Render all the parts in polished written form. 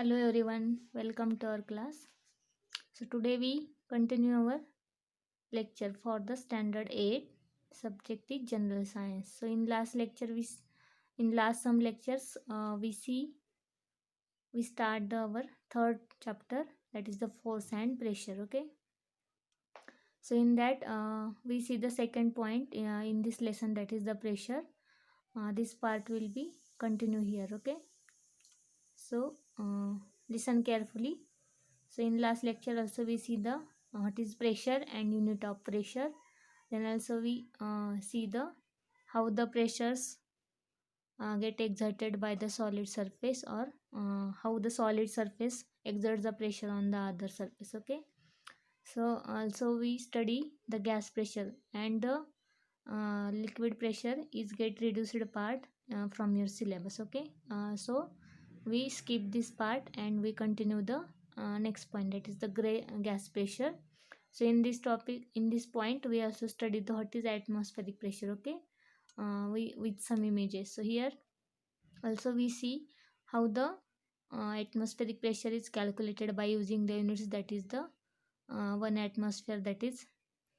Hello everyone, welcome to our class. So today we continue our lecture for the standard 8 subject is general science. So in last lecture in last some lectures we start our third chapter, that is the force and pressure. Okay, so in that we see the second point in this lesson, that is the pressure. This part will be continue here. Okay, so listen carefully. So in last lecture also we see the what is pressure and unit of pressure. Then also we see the how the pressures get exerted by the solid surface, or how the solid surface exerts the pressure on the other surface. Okay, so also we study the gas pressure and the liquid pressure is get reduced part from your syllabus. Okay, so we skip this part and we continue the next point, that is the gas pressure. So in this topic, in this point, we also study the what is atmospheric pressure. Okay, we with some images. So here also we see how the atmospheric pressure is calculated by using the units, that is the 1 atmosphere, that is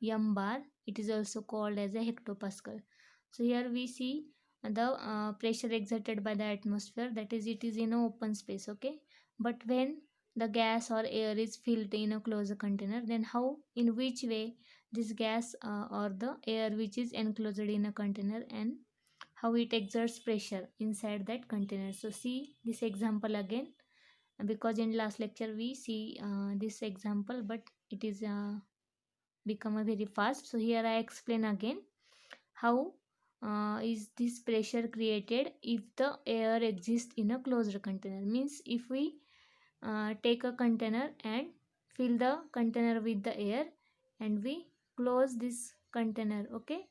m bar. It is also called as a hectopascal. So here we see the pressure exerted by the atmosphere, that is it is in an open space. Okay, but when the gas or air is filled in a closed container, then how, in which way this gas or the air which is enclosed in a container, and how it exerts pressure inside that container. So see this example again, because in last lecture we see this example, but it is become a very fast. So here I explain again how is this pressure created if the air exists in a closed container. Means if we take a container and fill the container with the air and we close this container. Okay,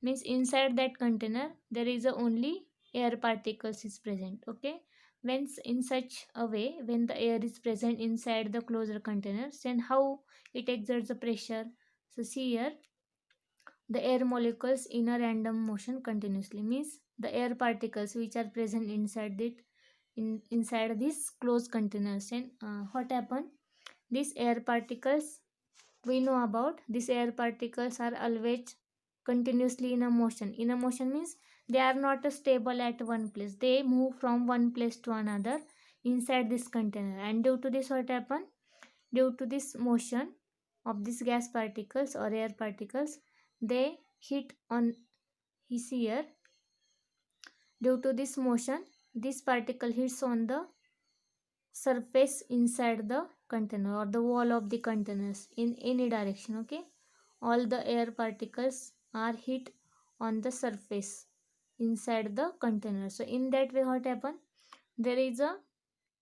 means inside that container there is a only air particles is present. Okay, when in such a way, when the air is present inside the closed containers, then how it exerts the pressure. So see here, the air molecules in a random motion continuously, means the air particles which are present inside it, inside this closed containers. And what happen, these air particles, we know about these air particles are always continuously in a motion. In a motion means they are not stable at one place, they move from one place to another inside this container. And due to this, what happen, due to this motion of these gas particles or air particles, they hit on his here. Due to this motion, this particle hits on the surface inside the container or the wall of the containers in any direction. Okay, all the air particles are hit on the surface inside the container. So in that way, what happen, there is a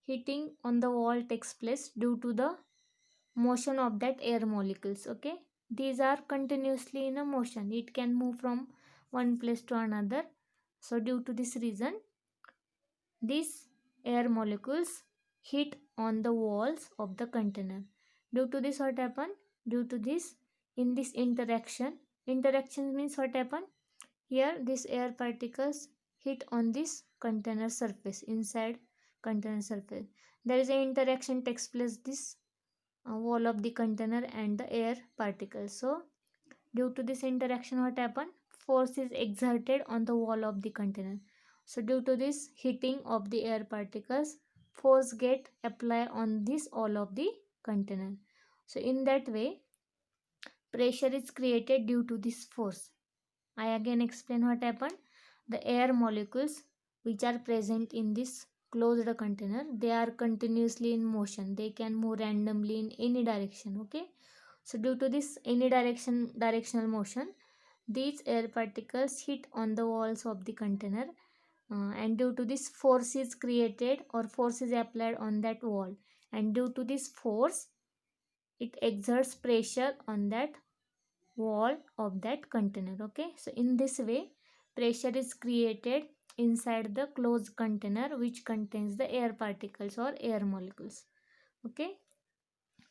hitting on the wall takes place due to the motion of that air molecules. Okay, these are continuously in a motion, it can move from one place to another. So due to this reason, these air molecules hit on the walls of the container. Due to this, what happen, due to this, in this interaction means what happen, here these air particles hit on this container surface, inside container surface there is an interaction takes place, this wall of the container and the air particles. So due to this interaction, what happen, force is exerted on the wall of the container. So due to this hitting of the air particles, force get applied on this all of the container. So in that way, pressure is created due to this force. I again explain what happened. The air molecules which are present in this closed container, they are continuously in motion, they can move randomly in any direction. Okay, so due to this any directional motion, these air particles hit on the walls of the container, and due to this, force is created or force is applied on that wall, and due to this force, it exerts pressure on that wall of that container. Okay, so in this way, pressure is created inside the closed container which contains the air particles or air molecules. Okay,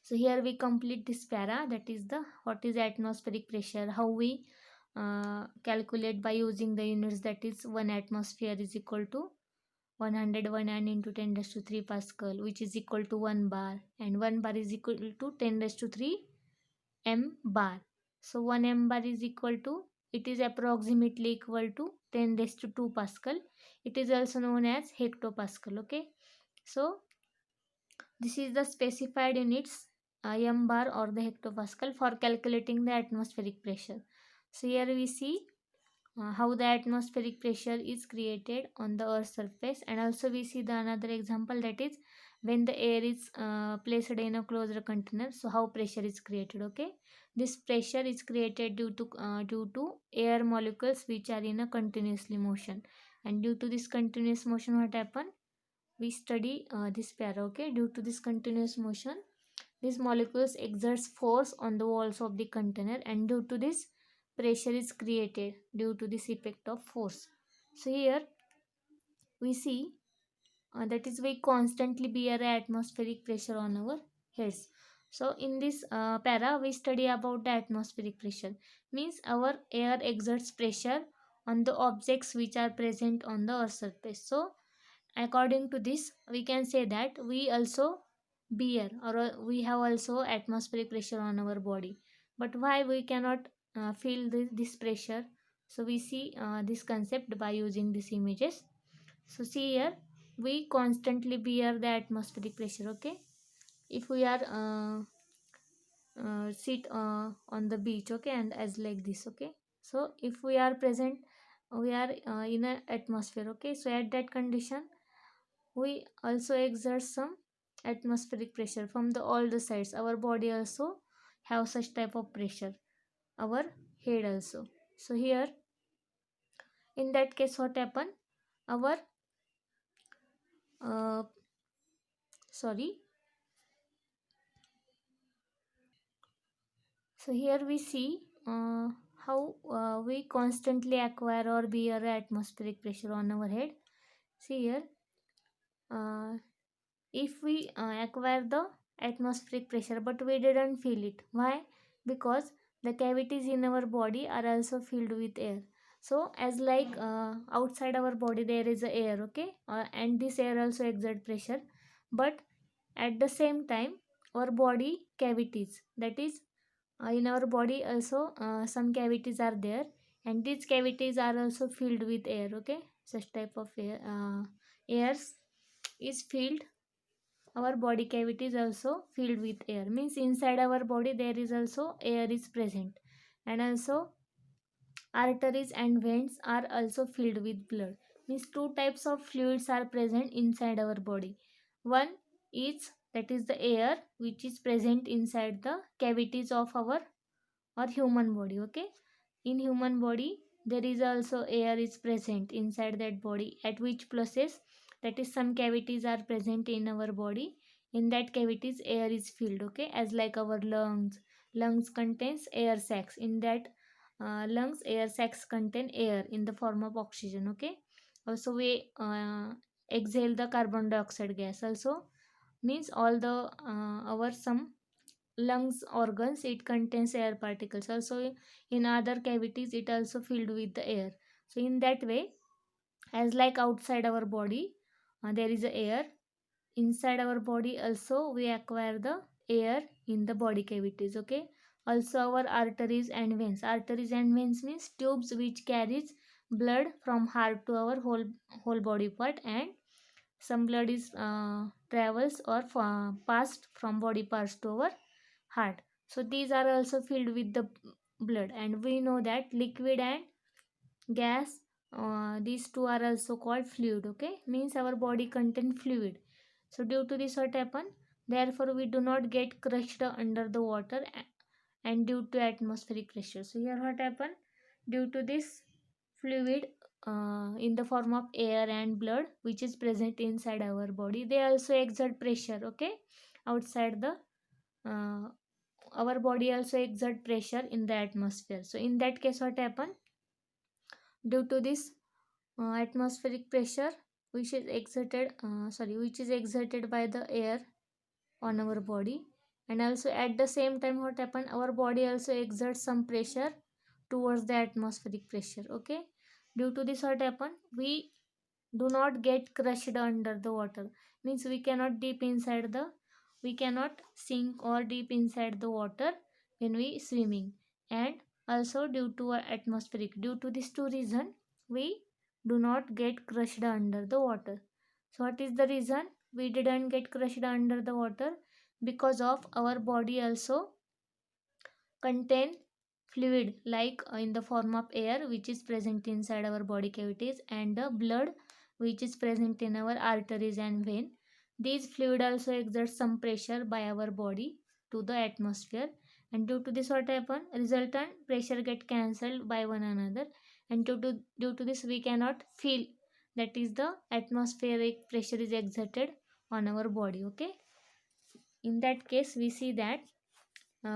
so here we complete this para, that is the what is atmospheric pressure, how we calculate by using the units, that is 1 atmosphere is equal to 101 and into 10 raised to 3 Pascal, which is equal to 1 bar, and 1 bar is equal to 10 raised to 3 m bar. So 1 m bar is equal to, it is approximately equal to 10 raised to 2 Pascal. It is also known as hectopascal. Okay, so this is the specified units, m bar or the hectopascal, for calculating the atmospheric pressure. So here we see how the atmospheric pressure is created on the earth's surface, and also we see the another example, that is when the air is placed in a closed container, so how pressure is created. Okay, this pressure is created due to air molecules which are in a continuously motion, and due to this continuous motion, what happen, we study this para. Okay, due to this continuous motion, these molecules exerts force on the walls of the container, and due to this pressure is created due to this effect of force. So here we see that is we constantly bear atmospheric pressure on our heads. So in this para we study about the atmospheric pressure, means our air exerts pressure on the objects which are present on the earth surface. So according to this we can say that we also bear, or we have also atmospheric pressure on our body. But why we cannot feel this pressure? So we see this concept by using these images. So see here, we constantly bear the atmospheric pressure. Okay, if we are sit on the beach, okay, and as like this. Okay, so if we are present, we are in an atmosphere. Okay, so at that condition we also exert some atmospheric pressure from the all the sides. Our body also have such type of pressure, our head also. So here in that case what happen, our uh, sorry, so here we see how we constantly acquire or bear atmospheric pressure on our head. See here, uh, if we acquire the atmospheric pressure but we didn't feel it, why? Because the cavities in our body are also filled with air. So as like outside our body there is a air. Okay, and this air also exert pressure, but at the same time our body cavities, that is in our body also some cavities are there, and these cavities are also filled with air. Okay, such type of air, airs is filled, our body cavity is also filled with air, means inside our body there is also air is present, and also arteries and veins are also filled with blood, means two types of fluids are present inside our body. One is, that is the air which is present inside the cavities of our or human body. Okay, in human body there is also air is present inside that body, at which places, that is some cavities are present in our body, in that cavities air is filled. Okay, as like our lungs contains air sacs, in that lungs air sacs contain air in the form of oxygen. Okay, also we exhale the carbon dioxide gas also, means all the our some lungs organs it contains air particles also, in other cavities it also filled with the air. So in that way, as like outside our body there is a air, inside our body also we acquire the air in the body cavities. Okay, also our arteries and veins means tubes which carries blood from heart to our whole body part, and some blood is travels or passed from body parts to our heart. So these are also filled with the blood, and we know that liquid and gas, these two are also called fluid. Okay, means our body contain fluid. So due to this what happen, therefore we do not get crushed under the water, and due to atmospheric pressure. So here what happen, due to this fluid in the form of air and blood which is present inside our body, they also exert pressure. Okay, outside the uh, our body also exert pressure in the atmosphere. So in that case what happen, due to this atmospheric pressure which is exerted which is exerted by the air on our body, and also at the same time what happen, our body also exerts some pressure towards the atmospheric pressure. Okay, due to this what happen, we do not get crushed under the water. Means we cannot sink or deep inside the water when we swimming. And also due to our atmospheric, due to these two reason, we do not get crushed under the water. So what is the reason we didn't get crushed under the water? Because of our body also contain fluid, like in the form of air which is present inside our body cavities, and the blood which is present in our arteries and vein. These fluid also exert some pressure by our body to the atmosphere, and due to this what happen, resultant pressure get cancelled by one another, and due to this we cannot feel, that is the atmospheric pressure is exerted on our body. Okay, in that case we see that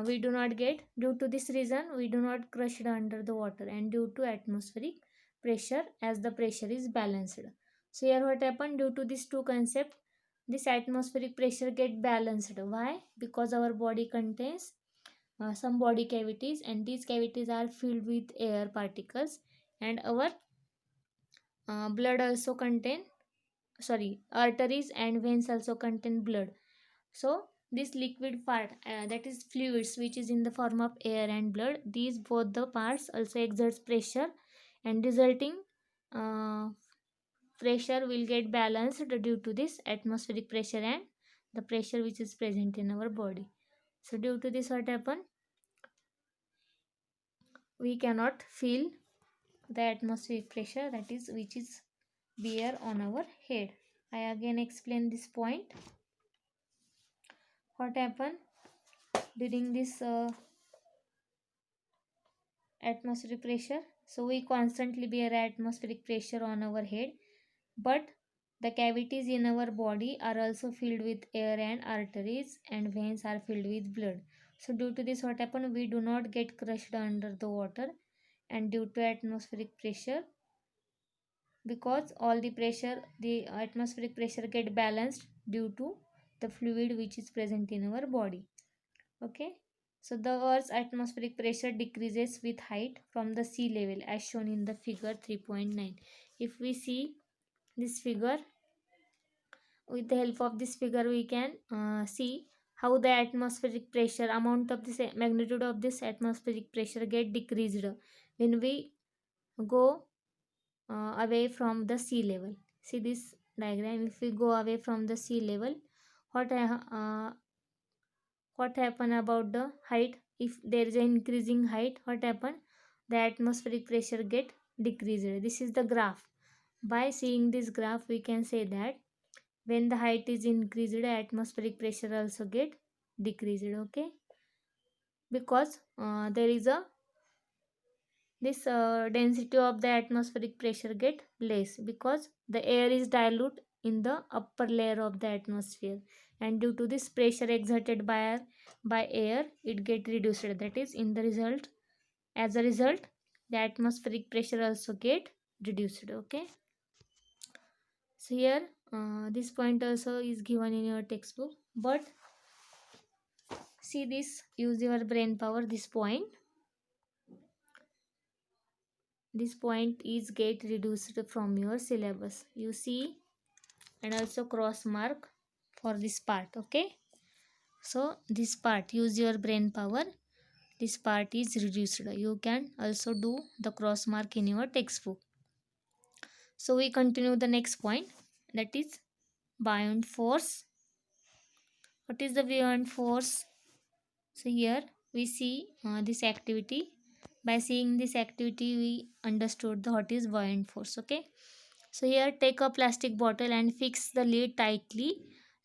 we do not get, due to this reason we do not crushed under the water, and due to atmospheric pressure, as the pressure is balanced. So here what happened, due to these two concepts, this atmospheric pressure get balanced. Why? Because our body contains some body cavities, and these cavities are filled with air particles, and our blood also contain, sorry, arteries and veins also contain blood. So this liquid part, that is fluids which is in the form of air and blood, these both the parts also exerts pressure, and resulting uh, pressure will get balanced due to this atmospheric pressure and the pressure which is present in our body. So due to this what happen, we cannot feel the atmospheric pressure, that is which is bear on our head. I again explain this point. What happen during this atmospheric pressure? So we constantly bear atmospheric pressure on our head, but the cavities in our body are also filled with air, and arteries and veins are filled with blood. So due to this what happen, we do not get crushed under the water, and due to atmospheric pressure, because all the pressure, the atmospheric pressure get balanced due to the fluid which is present in our body. Okay, so the earth's atmospheric pressure decreases with height from the sea level, as shown in the figure 3.9. If we see this figure, with the help of this figure we can see how the atmospheric pressure, amount of this magnitude of this atmospheric pressure get decreased when we go away from the sea level. See this diagram, if we go away from the sea level, what what happen about the height? If there is an increasing height, what happen, the atmospheric pressure get decreased. This is the graph. By seeing this graph we can say that when the height is increased, atmospheric pressure also get decreased. Okay, because there is a this density of the atmospheric pressure get less, because the air is dilute in the upper layer of the atmosphere, and due to this pressure exerted by air, it get reduced. That is, in the result, as a result, the atmospheric pressure also get reduced. Okay, so here this point also is given in your textbook, but see this, use your brain power. This point is get reduced from your syllabus, you see, and also cross mark for this part. Okay, so this part, use your brain power, this part is reduced. You can also do the cross mark in your textbook. So we continue the next point, that is buoyant force. What is the buoyant force? So here we see this activity. By seeing this activity, we understood the what is buoyant force. Okay, so here take a plastic bottle and fix the lid tightly.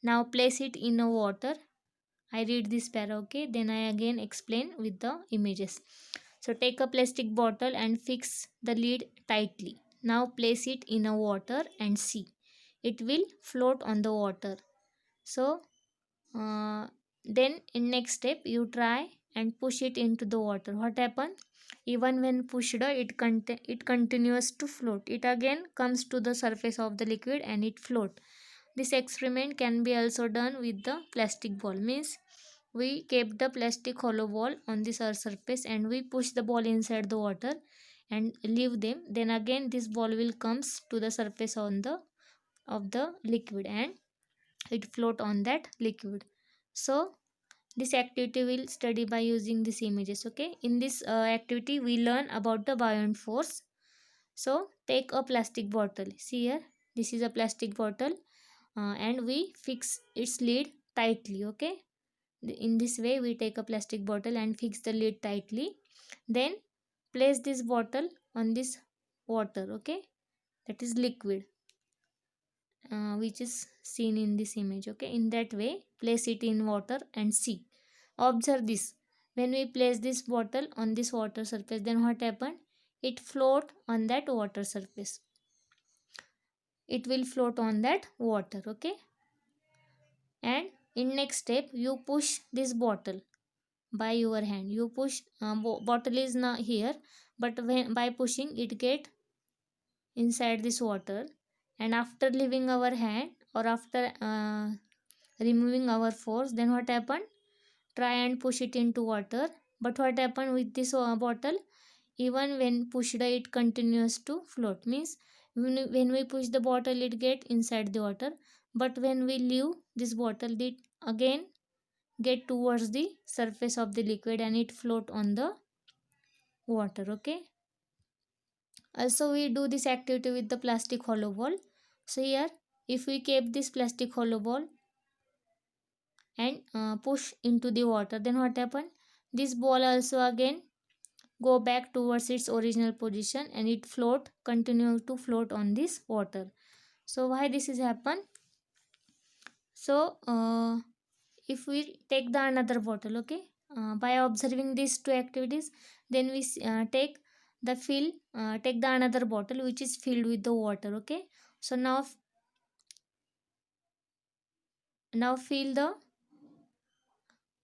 Now place it in a water. I read this para. Okay, then I again explain with the images. So take a plastic bottle and fix the lid tightly. Now place it in a water and see. It will float on the water. So uh, then in next step you try and push it into the water. What happen? Even when pushed, it continues to float. It again comes to the surface of the liquid and it float. This experiment can be also done with the plastic ball. Means we kept the plastic hollow ball on this earth surface and we push the ball inside the water, and leave them, then again this ball will comes to the surface on the of the liquid and it float on that liquid. So this activity will study by using these images. Okay, in this activity we learn about the buoyant force. So take a plastic bottle. See here, this is a plastic bottle, and we fix its lid tightly. Okay, in this way we take a plastic bottle and fix the lid tightly. Then place this bottle on this water. Okay, that is liquid, which is seen in this image. Okay, in that way place it in water and see. Observe this. When we place this bottle on this water surface, then what happened? It float on that water surface. It will float on that water. Okay, and in next step you push this bottle by your hand. You push, bottle is not here, but when by pushing it get inside this water, and after leaving our hand or after removing our force, then what happened? Try and push it into water. But what happened with this bottle? Even when pushed it continues to float, means when we push the bottle it get inside the water, but when we leave this bottle it again get towards the surface of the liquid and it float on the water. Okay, also we do this activity with the plastic hollow ball. So here, if we keep this plastic hollow ball and push into the water, then what happen? This ball also again go back towards its original position and it float, continue to float on this water. So why this is happen? So if we take the another bottle, okay, by observing these two activities, then we take the another bottle which is filled with the water. Okay, so now fill the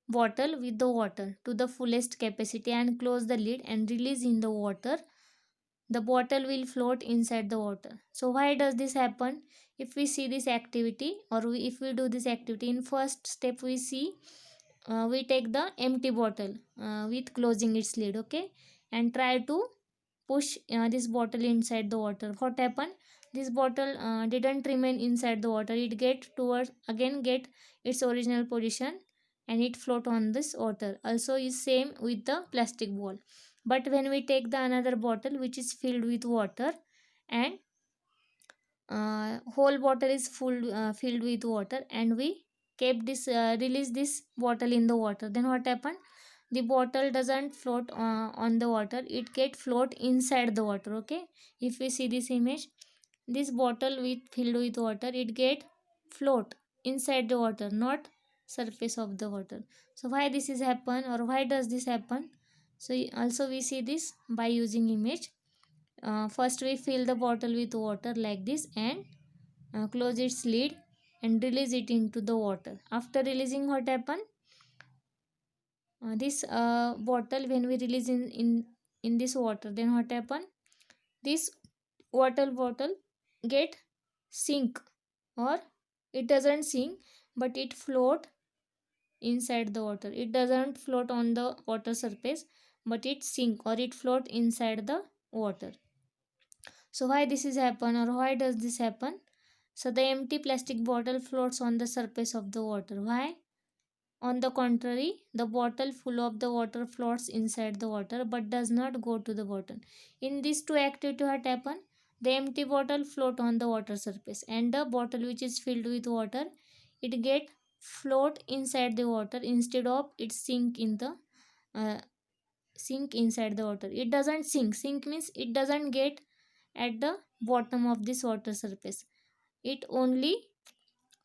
bottle with the water to the fullest capacity and close the lid and release in the water. The bottle will float inside the water. So why does this happen? If we see this activity, or if we do this activity, in first step we see, we take the empty bottle with closing its lid. Okay, and try to push this bottle inside the water. What happened? This bottle didn't remain inside the water. It get towards again get its original position and it float on this water. Also is same with the plastic ball. But when we take the another bottle which is filled with water and whole bottle is filled with water, and we kept this release this bottle in the water, then what happened? The bottle doesn't float on the water, it get float inside the water. Okay, if we see this image, this bottle with filled with water, it get float inside the water, not surface of the water. So why this is happen, or why does this happen? So also we see this by using image. First we fill the bottle with water like this and close its lid and release it into the water. After releasing, what happen? This bottle, when we release in this water, then what happen? This water bottle get sink, or it doesn't sink but it float inside the water. It doesn't float on the water surface but it sink or it float inside the water. So why this is happen, or why does this happen? So the empty plastic bottle floats on the surface of the water. Why? On the contrary, the bottle full of the water floats inside the water but does not go to the bottom. In these two activity, what happen? The empty bottle float on the water surface and the bottle which is filled with water, it get float inside the water instead of it uh, sink inside the water. It doesn't sink. Sink means it doesn't get at the bottom of this water surface. It only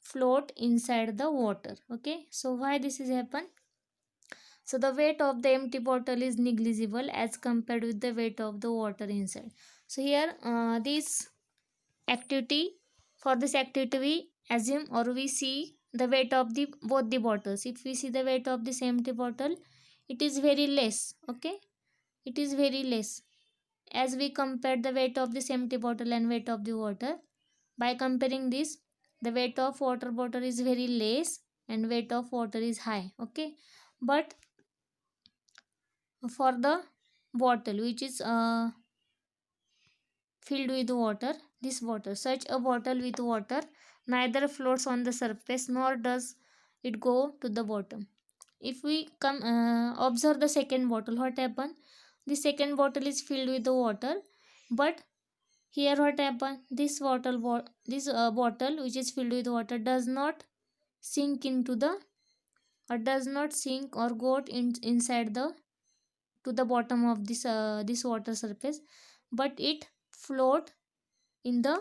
float inside the water. Okay, so why this is happen? So the weight of the empty bottle is negligible as compared with the weight of the water inside. So here this activity, for this activity we assume or we see the weight of the both the bottles. If we see the weight of this empty bottle, it is very less. Okay, it is very less as we compare the weight of this empty bottle and weight of the water. By comparing this, the weight of water bottle is very less and weight of water is high. Okay, but for the bottle which is filled with water. This water, such a bottle with water, neither floats on the surface nor does it go to the bottom. If we come observe the second bottle, what happened? The second bottle is filled with the water, but here what happened? This bottle which is filled with water does not sink into the, or does not sink or go inside the, to the bottom of this water surface, but it float in the,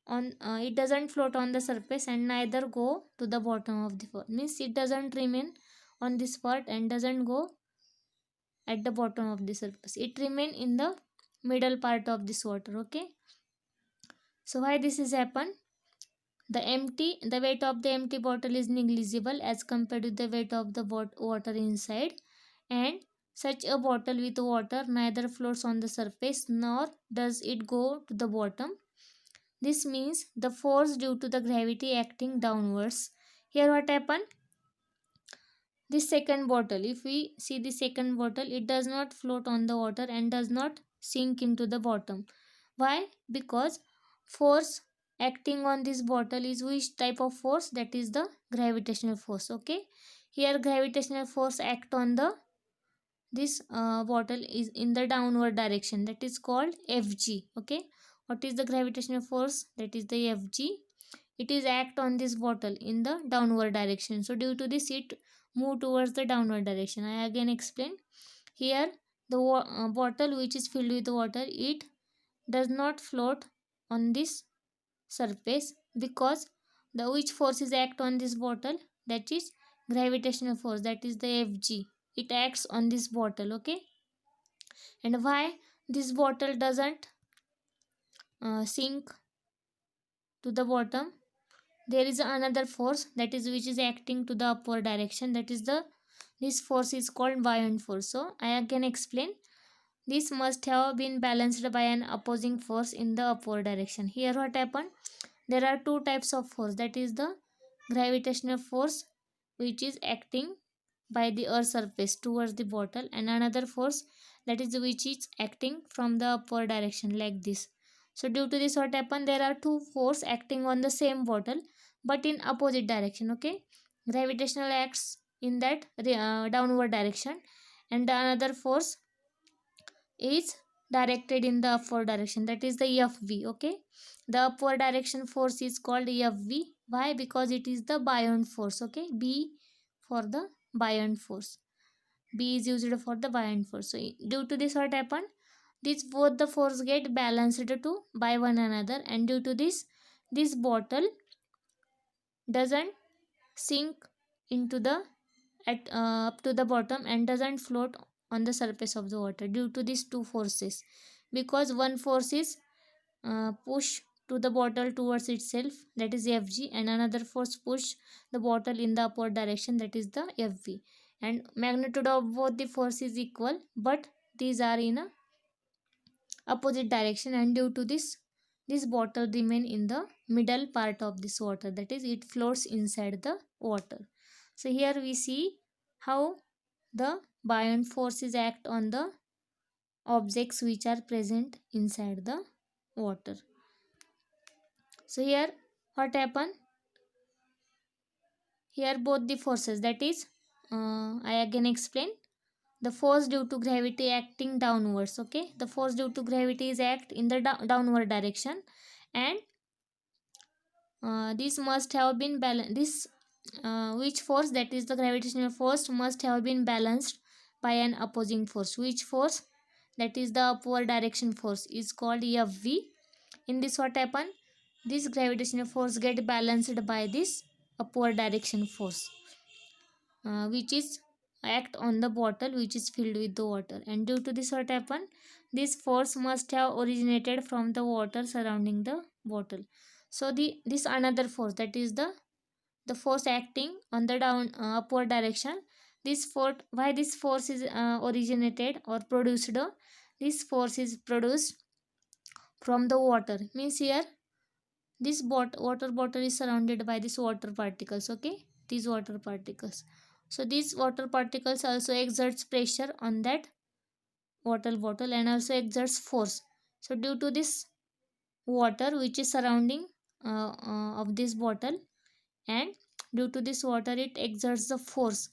on it doesn't float on the surface and neither go to the bottom of the pot. Means it doesn't remain on this part and doesn't go at the bottom of the surface. It remain in the middle part of this water. Okay. So why this is happen? The weight of the empty bottle is negligible as compared to the weight of the water inside, and such a bottle with water neither floats on the surface nor does it go to the bottom. This means the force due to the gravity acting downwards. Here what happened? This second bottle, if we see the second bottle, it does not float on the water and does not sink into the bottom. Why? Because force acting on this bottle is which type of force? That is the gravitational force. Okay. Here gravitational force act on the, this bottle is in the downward direction, that is called Fg. Okay. What is the gravitational force? That is the Fg. It is act on this bottle in the downward direction, so due to this it move towards the downward direction. I again explain. Here the bottle which is filled with water, it does not float on this surface because the which forces act on this bottle, that is gravitational force, that is the Fg. It acts on this bottle. Okay. And why this bottle doesn't sink to the bottom? There is another force, that is which is acting to the upward direction, that is the, this force is called buoyant force. So I can explain. This must have been balanced by an opposing force in the upward direction. Here what happened? There are two types of force, that is the gravitational force which is acting by the earth surface towards the bottle, and another force, that is which is acting from the upward direction like this. So due to this what happened? There are two force acting on the same bottle but in opposite direction. Okay. Gravitational acts in that downward direction, and the another force is directed in the upward direction, that is the Fv. Okay. The upward direction force is called Fv. Why? Because it is the buoyant force. Okay. B for the buoyant force. B is used for the buoyant force. So due to this what happened? This both the force get balanced to by one another, and due to this bottle doesn't sink into the at up to the bottom and doesn't float on the surface of the water due to these two forces. Because one force is push to the bottle towards itself, that is Fg, and another force push the bottle in the upward direction, that is the Fv. And magnitude of both the force is equal, but these are in a opposite direction, and due to this bottle remain in the middle part of this water, that is it floats inside the water. So here we see how the buoyant forces act on the objects which are present inside the water. So here what happened? Here both the forces, that is I again explain. The force due to gravity acting downwards. Okay. The force due to gravity is act in the downward direction, and this must have been balanced. This which force, that is the gravitational force, must have been balanced by an opposing force. Which force? That is the upward direction force is called Fv. In this what happen? This gravitational force get balanced by this upward direction force, which is act on the bottle which is filled with the water, and due to this what happen? This force must have originated from the water surrounding the bottle. So this another force, that is the force acting on the down upward direction. This force, why this force is originated or produced? This force is produced from the water. Means here this water bottle is surrounded by these water particles. Okay. These water particles. So these water particles also exerts pressure on that water bottle and also exerts force. So due to this water which is surrounding of this bottle, and due to this water it exerts the force,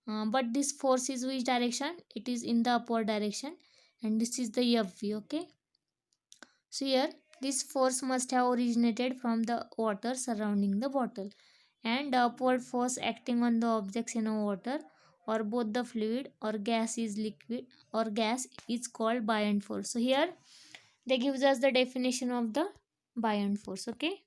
but this force is which direction? It is in the upward direction, and this is the FV. Okay, so here this force must have originated from the water surrounding the bottle, and the upward force acting on the objects in a water or both the fluid or gas is liquid or gas is called buoyant force. So here they gives us the definition of the buoyant force. Okay,